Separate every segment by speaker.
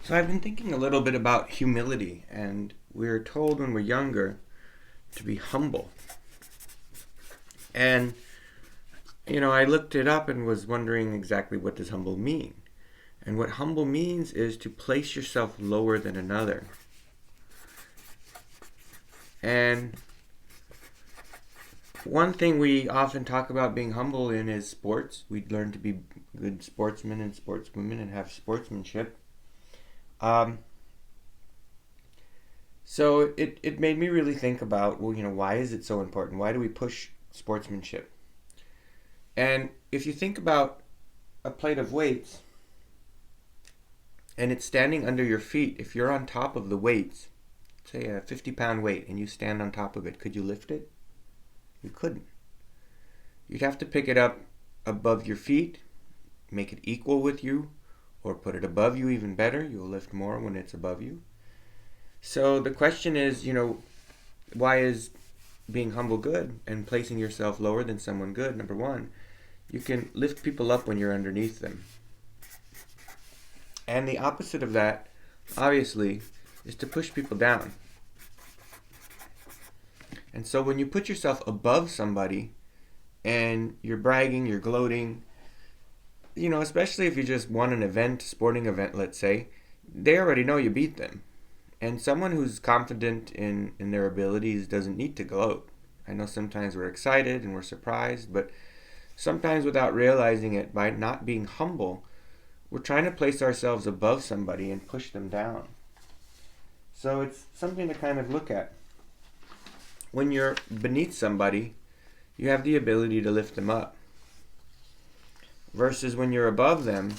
Speaker 1: So I've been thinking a little bit about humility, and we're told when we're younger to be humble. And I looked it up and was wondering exactly what does humble mean. And what humble means is to place yourself lower than another. And one thing we often talk about being humble in is sports. We learn to be good sportsmen and sportswomen and have sportsmanship. Um, So it made me really think about, well, why is it so important? Why do we push sportsmanship? And if you think about a plate of weights and it's standing under your feet, if you're on top of the weights, say a 50-pound weight, and you stand on top of it, could you lift it? You couldn't. You'd have to pick it up above your feet, make it equal with you, or put it above you even better. You'll lift more when it's above you. So the question is, why is being humble good and placing yourself lower than someone good? Number one, you can lift people up when you're underneath them. And the opposite of that, obviously, is to push people down. And so when you put yourself above somebody and you're bragging, you're gloating, especially if you just won an event, sporting event, let's say, they already know you beat them. And someone who's confident in their abilities doesn't need to gloat. I know sometimes we're excited and we're surprised, but sometimes without realizing it, by not being humble, we're trying to place ourselves above somebody and push them down. So it's something to kind of look at. When you're beneath somebody, you have the ability to lift them up. Versus when you're above them,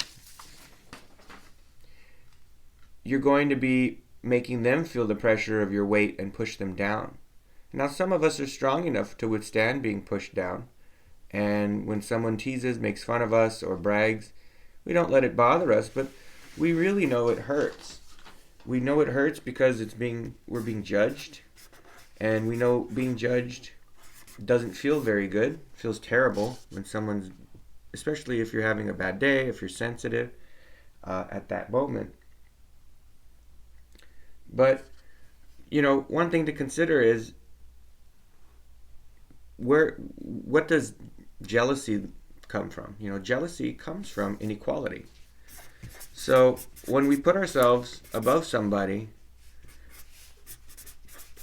Speaker 1: you're going to be making them feel the pressure of your weight and push them down. Now, some of us are strong enough to withstand being pushed down, and when someone teases, makes fun of us, or brags, we don't let it bother us, but we really know it hurts. We know it hurts because we're being judged, and we know being judged doesn't feel very good. It feels terrible when someone's, especially if you're having a bad day, if you're sensitive at that moment. But, one thing to consider is what does jealousy come from? Jealousy comes from inequality. So when we put ourselves above somebody,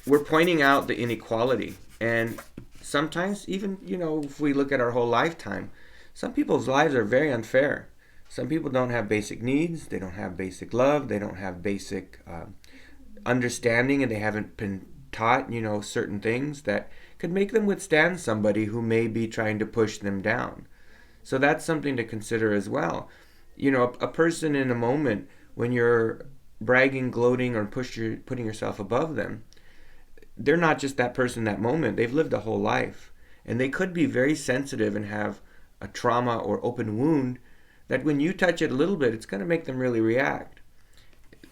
Speaker 1: we're pointing out the inequality. And sometimes even, if we look at our whole lifetime, some people's lives are very unfair. Some people don't have basic needs. They don't have basic love. They don't have basic understanding, and they haven't been taught, certain things that could make them withstand somebody who may be trying to push them down. So that's something to consider as well. A person in a moment when you're bragging, gloating, or putting yourself above them, they're not just that person that moment. They've lived a whole life, and they could be very sensitive and have a trauma or open wound that when you touch it a little bit, it's going to make them really react.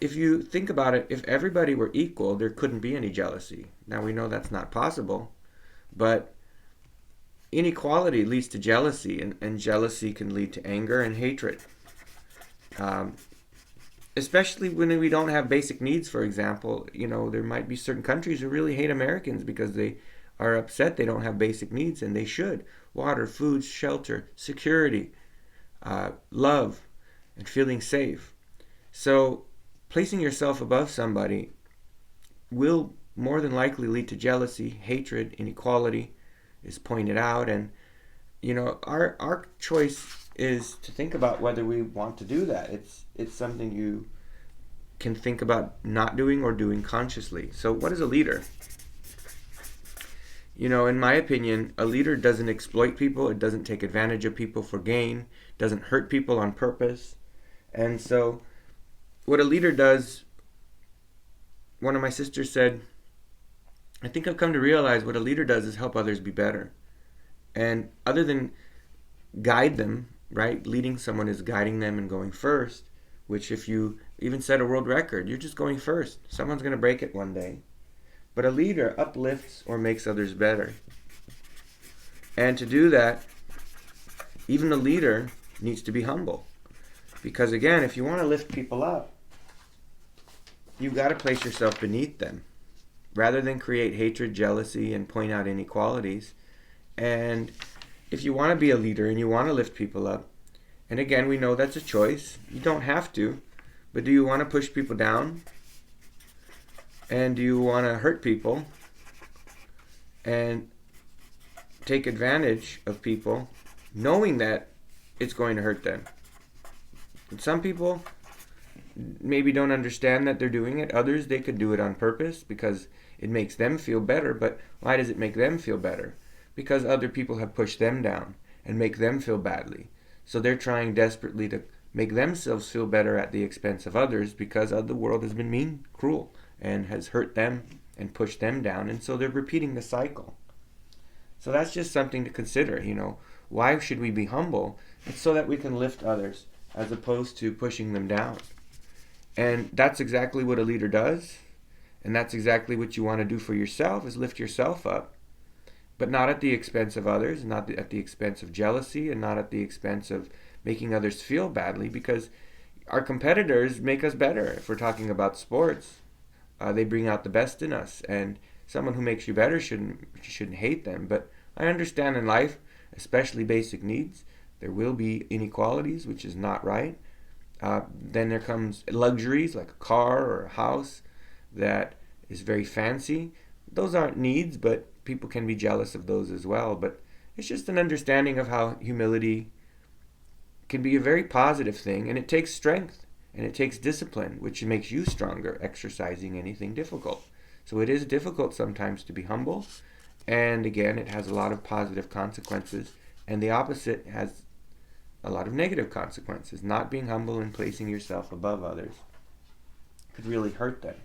Speaker 1: If you think about it, if everybody were equal, there couldn't be any jealousy. Now we know that's not possible, but inequality leads to jealousy, and jealousy can lead to anger and hatred. Especially when we don't have basic needs, for example, there might be certain countries who really hate Americans because they are upset they don't have basic needs, and they should. Water, food, shelter, security, love, and feeling safe. So placing yourself above somebody will more than likely lead to jealousy, hatred, inequality is pointed out. And, our choice is to think about whether we want to do that. It's something you can think about not doing or doing consciously. So what is a leader? In my opinion, a leader doesn't exploit people. It doesn't take advantage of people for gain. Doesn't hurt people on purpose. And so what a leader does, one of my sisters said, I think I've come to realize what a leader does is help others be better. And other than guide them, right? Leading someone is guiding them and going first, which if you even set a world record, you're just going first. Someone's going to break it one day. But a leader uplifts or makes others better. And to do that, even a leader needs to be humble. Because again, if you want to lift people up, you got to place yourself beneath them rather than create hatred, jealousy, and point out inequalities. And if you want to be a leader and you want to lift people up, and again, we know that's a choice. You don't have to, but do you want to push people down? And do you want to hurt people and take advantage of people knowing that it's going to hurt them? And some people maybe don't understand that they're doing it. Others, they could do it on purpose because it makes them feel better. But why does it make them feel better? Because other people have pushed them down and make them feel badly. So they're trying desperately to make themselves feel better at the expense of others because the world has been mean, cruel, and has hurt them and pushed them down. And so they're repeating the cycle. So that's just something to consider. Why should we be humble? It's so that we can lift others as opposed to pushing them down. And that's exactly what a leader does. And that's exactly what you want to do for yourself, is lift yourself up. But not at the expense of others, not at the expense of jealousy, and not at the expense of making others feel badly, because our competitors make us better. If we're talking about sports, they bring out the best in us. And someone who makes you better shouldn't hate them. But I understand in life, especially basic needs, there will be inequalities, which is not right. Then there comes luxuries like a car or a house that is very fancy. Those aren't needs, but people can be jealous of those as well. But it's just an understanding of how humility can be a very positive thing, and it takes strength and it takes discipline, which makes you stronger exercising anything difficult. So it is difficult sometimes to be humble, and again, it has a lot of positive consequences, and the opposite has a lot of negative consequences. Not being humble and placing yourself above others could really hurt them.